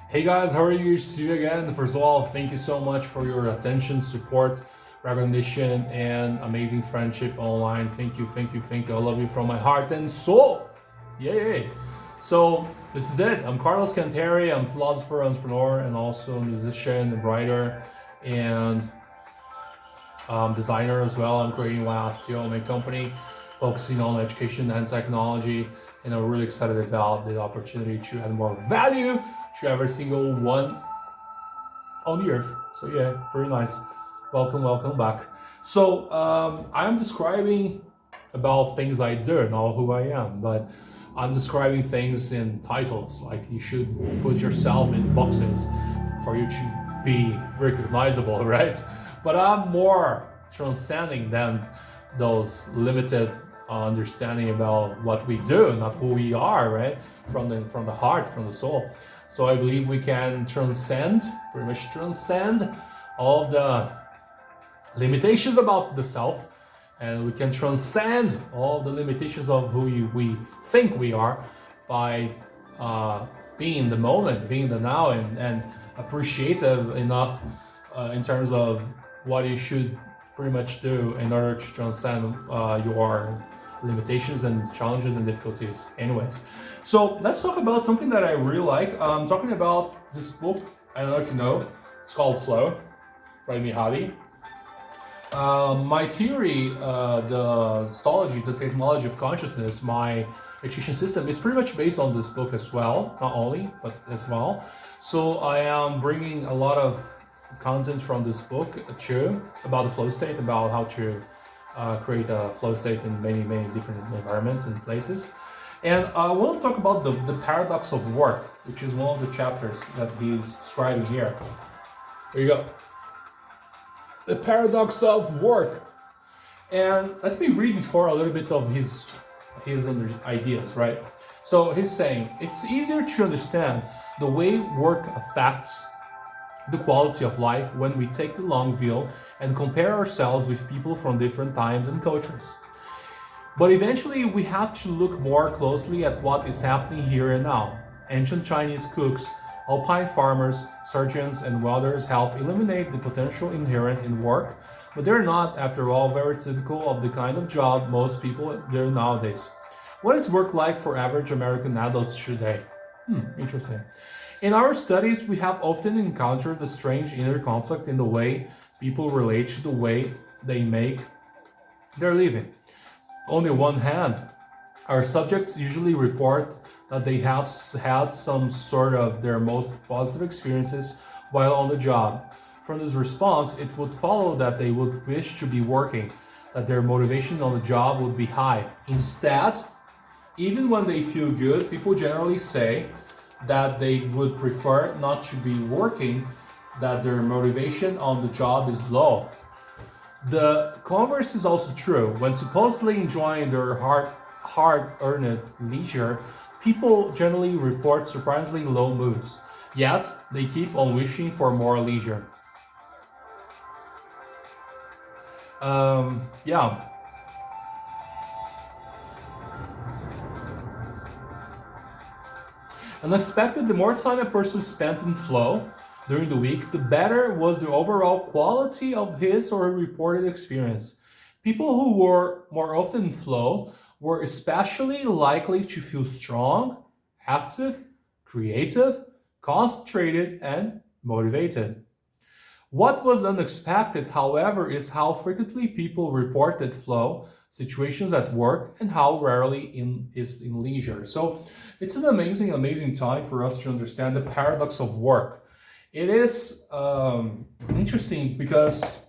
Hey guys, how are you? See you again. First of all, thank you so much for your attention, support, recognition, and amazing friendship online. Thank you, thank you, thank you. I love you from my heart and soul. Yay! So this is it. I'm Carlos Canteri. I'm philosopher, entrepreneur, and also musician and writer and designer as well. I'm creating YSTO, my company, focusing on education and technology. And I'm really excited about the opportunity to add more value to every single one on the earth. So yeah, very nice. Welcome back. So I'm describing about things I do, not who I am, but I'm describing things in titles. Like you should put yourself in boxes for you to be recognizable, right? But I'm more transcending than those limited understanding about what we do, not who we are, right? From the heart, from the soul. So I believe we can transcend, pretty much transcend all of the limitations about the self, and we can transcend all the limitations of who we think we are by being in the moment, being in the now, and appreciative enough in terms of what you should pretty much do in order to transcend your limitations and challenges and difficulties. Anyways, so let's talk about something that I really like. I'm talking about this book. I don't know if you know. It's called Flow by Mihaly. My theory, the ystology, the technology of consciousness, my education system is pretty much based on this book as well. Not only, but as well. So I am bringing a lot of content from this book too about the flow state, about how to create a flow state in many different environments and places. And I want to talk about the paradox of work, which is one of the chapters that he's describing here. There you go. The paradox of work. And let me read before a little bit of his ideas, right? So he's saying it's easier to understand the way work affects the quality of life when we take the long view and compare ourselves with people from different times and cultures. But eventually we have to look more closely at what is happening here and now. Ancient Chinese cooks, alpine farmers, surgeons, and welders help eliminate the potential inherent in work, but they're not, after all, very typical of the kind of job most people do nowadays. What is work like for average American adults today? Interesting. In our studies, we have often encountered a strange inner conflict in the way people relate to the way they make their living. On the one hand, our subjects usually report that they have had some sort of their most positive experiences while on the job. From this response, it would follow that they would wish to be working, that their motivation on the job would be high. Instead, even when they feel good, people generally say that they would prefer not to be working, that their motivation on the job is low. The converse is also true. When supposedly enjoying their hard-earned leisure, people generally report surprisingly low moods. Yet, they keep on wishing for more leisure. Yeah. Unexpected, the more time a person spent in flow during the week, the better was the overall quality of his or her reported experience. People who were more often in flow were especially likely to feel strong, active, creative, concentrated, and motivated. What was unexpected, however, is how frequently people reported flow situations at work and how rarely is in leisure. So it's an amazing time for us to understand the paradox of work. It is interesting because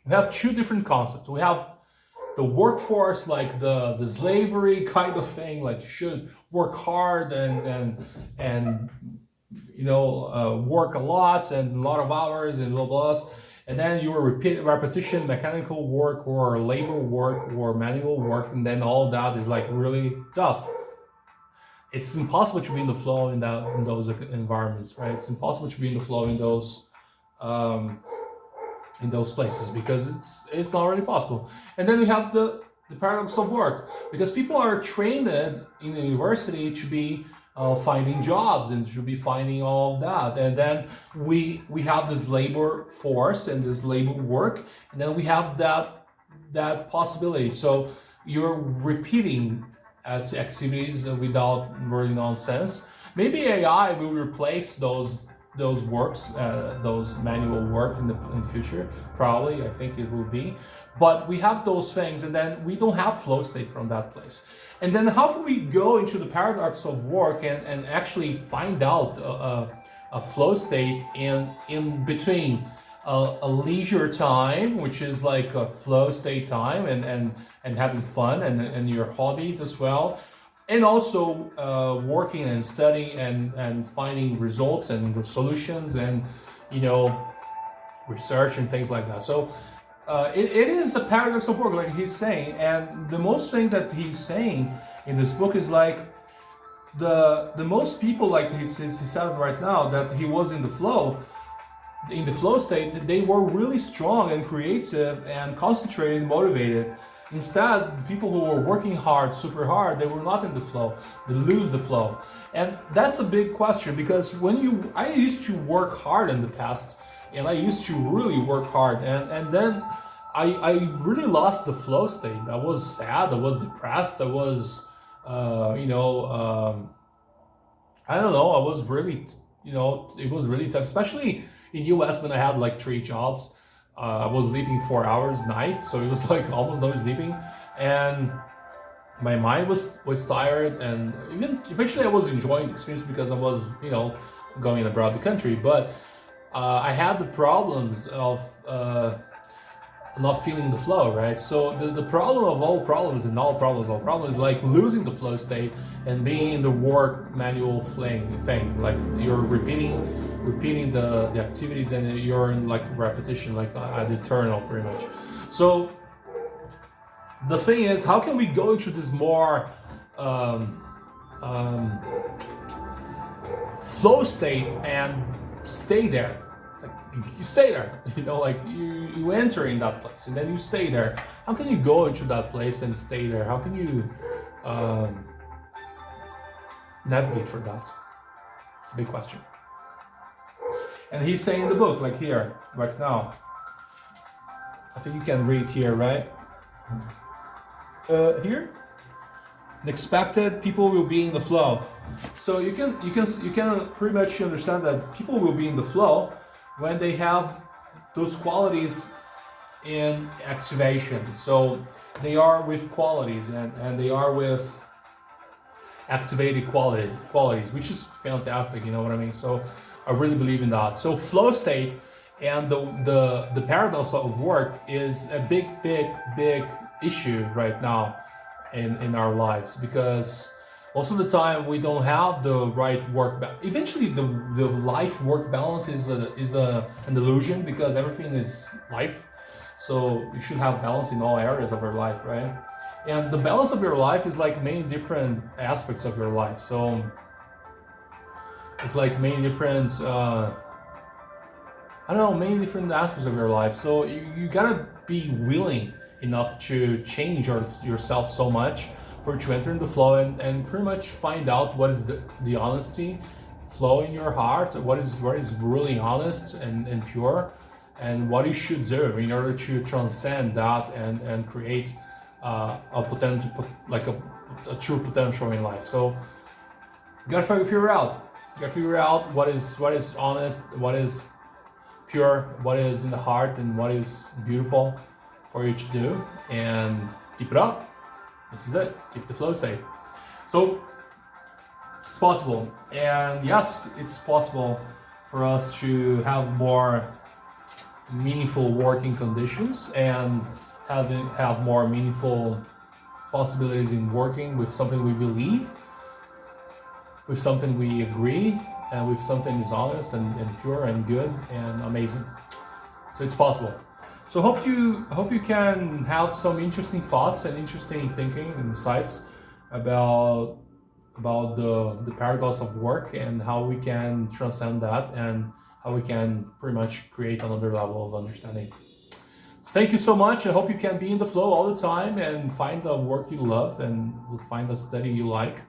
we have two different concepts. We have the workforce, like the slavery kind of thing, like you should work hard and work a lot and a lot of hours and blah blah. And then your repetition, mechanical work or labor work or manual work, and then all that is like really tough. It's impossible to be in the flow in those environments, right? It's impossible to be in the flow in those places because it's not really possible. And then we have the paradox of work, because people are trained in the university to be finding jobs, and should be finding all of that. And then we have this labor force and this labor work, and then we have that possibility. So you're repeating activities without really nonsense. Maybe AI will replace those works, those manual work in the future. Probably, I think it will be. But we have those things, and then we don't have flow state from that place. And then how can we go into the paradox of work and actually find out a flow state in between a leisure time, which is like a flow state time, and having fun, and your hobbies as well, and also working and studying and finding results and solutions, and research and things like that. So it is a paradox of work, like he's saying. And the most thing that he's saying in this book is like the most people, like he said right now, that he was in the flow state, they were really strong and creative and concentrated and motivated. Instead, people who were working hard, super hard, they were not in the flow. They lose the flow. And that's a big question, because I used to work hard in the past, and I used to really work hard, and then I really lost the flow state. I was sad, I was depressed, I was, I don't know, I was really, it was really tough, especially in US when I had like 3 jobs. I was sleeping 4 hours a night, so it was like almost no sleeping, and my mind was tired, and even eventually I was enjoying the experience because I was, going abroad the country, but I had the problems of not feeling the flow, right? So the problem of all problems, and all problems is like losing the flow state and being in the work manual thing. Like you're repeating the activities, and you're in like repetition, like ad eternal, pretty much. So the thing is, how can we go into this more flow state and stay there? Like you stay there, like you enter in that place and then you stay there. How can you go into that place and stay there? How can you navigate for that? It's a big question. And he's saying in the book, like here, right now, I think you can read here, right? Here, expected people will be in the flow. So you can pretty much understand that people will be in the flow when they have those qualities in activation. So they are with qualities, and they are with activated qualities, which is fantastic. You know what I mean? So I really believe in that. So flow state and the paradox of work is a big issue right now in our lives, because most of the time we don't have the right work balance. Eventually the life work balance is an illusion, because everything is life. So you should have balance in all areas of your life, right? And the balance of your life is like many different aspects of your life. So it's like many different many different aspects of your life. So you gotta be willing enough to change yourself so much for you to enter in the flow, and pretty much find out what is the honesty flow in your heart, what is really honest and pure, and what you should do in order to transcend that and create a potential, like a true potential in life. So you gotta figure out. You gotta figure out what is honest, what is pure, what is in the heart, and what is beautiful for you to do, and keep it up. This is it. Keep the flow state. So it's possible, and yes, it's possible for us to have more meaningful working conditions and have more meaningful possibilities in working with something we believe, with something we agree, and with something is honest and pure and good and amazing. So it's possible. So hope you can have some interesting thoughts and interesting thinking and insights about the paradox of work, and how we can transcend that, and how we can pretty much create another level of understanding. So thank you so much. I hope you can be in the flow all the time and find the work you love and find a study you like.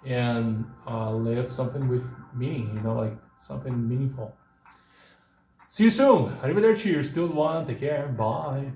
and live something with meaning, like something meaningful. See you soon. Arrivederci. You're still the one. Take care. Bye.